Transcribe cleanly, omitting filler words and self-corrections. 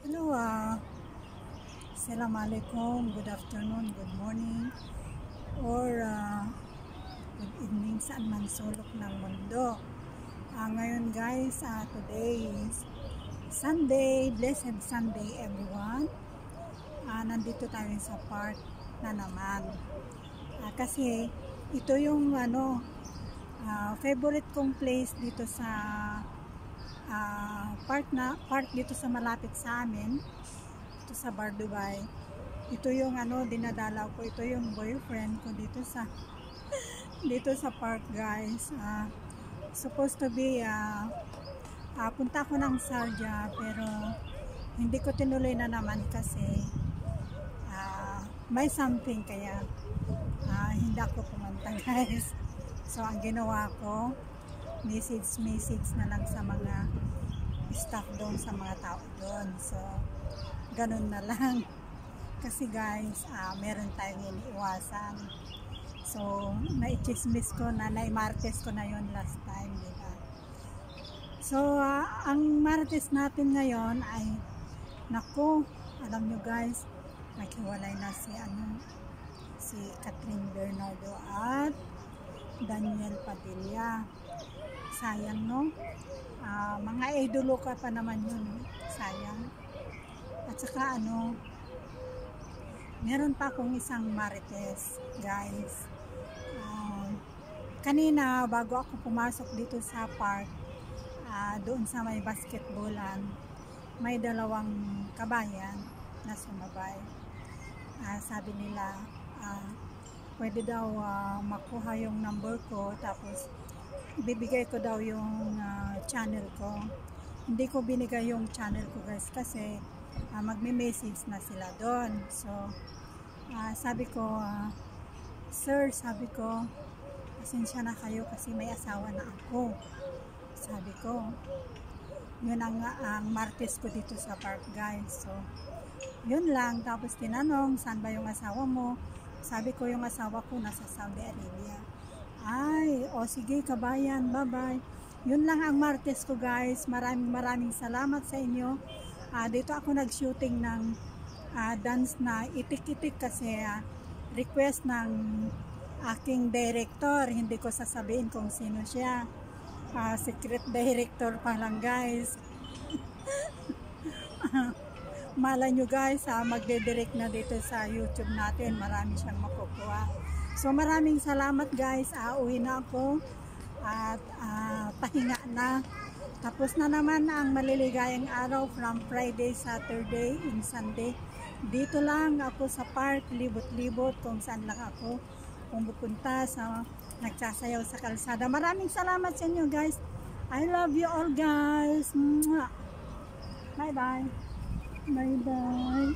Hello, Assalamualaikum, good afternoon, good morning, or good evening saan man sulok ng mundo. Ngayon guys, today is Sunday, blessed Sunday everyone. Nandito tayo sa park na naman. Kasi ito yung favorite kong place dito sa park dito sa malapit sa amin, ito sa Bardubay. Ito yung dinadalaw ko, ito yung boyfriend ko dito sa dito sa park guys. Supposed to be punta ko ng Sarja pero hindi ko tinuloy na naman kasi may something kaya hindi ako pumunta guys. So ang ginawa ko, message na lang sa mga staff doon, sa mga tao doon. So ganun na lang kasi guys, meron tayong iniiwasan. So na-chismis ko na, na-martes ko na yon last time, diba? So ang martes natin ngayon ay nako, alam nyo guys, naghiwalay na si Catherine Bernardo at Daniel Padilla. Sayang, no? Mga idolo ka pa naman yun. Sayang. At saka meron pa akong isang marites guys. Kanina bago ako pumasok dito sa park, doon sa may basketballan, may dalawang kabayan na sumabay. Sabi nila pwede daw makuha yung number ko, tapos bibigay ko daw yung channel ko. Hindi ko binigay yung channel ko guys kasi magme-message na sila doon. So sabi ko, sir, sabi ko, pasensya na kayo kasi may asawa na ako. Sabi ko, yun ang martes ko dito sa park guys. So yun lang. Tapos tinanong, saan ba yung asawa mo? Sabi ko, yung asawa ko nasa Saudi Arabia. Ay, sige kabayan, bye bye. Yun lang ang martes ko guys. Maraming salamat sa inyo. Dito ako nag-shooting ng dance na itik-itik kasi request ng aking director. Hindi ko sasabihin kung sino siya. Secret director pa lang guys. Malay nyo guys, magde-direct na dito sa YouTube natin. Marami siyang makukuha. So maraming salamat guys. Uwi na ako at pahinga na. Tapos na naman ang maliligayang araw from Friday, Saturday, and Sunday. Dito lang ako sa park, libot-libot kung saan lang ako pupunta, sa nagsasayaw sa kalsada. Maraming salamat sa inyo guys. I love you all guys. Bye bye. Bye bye.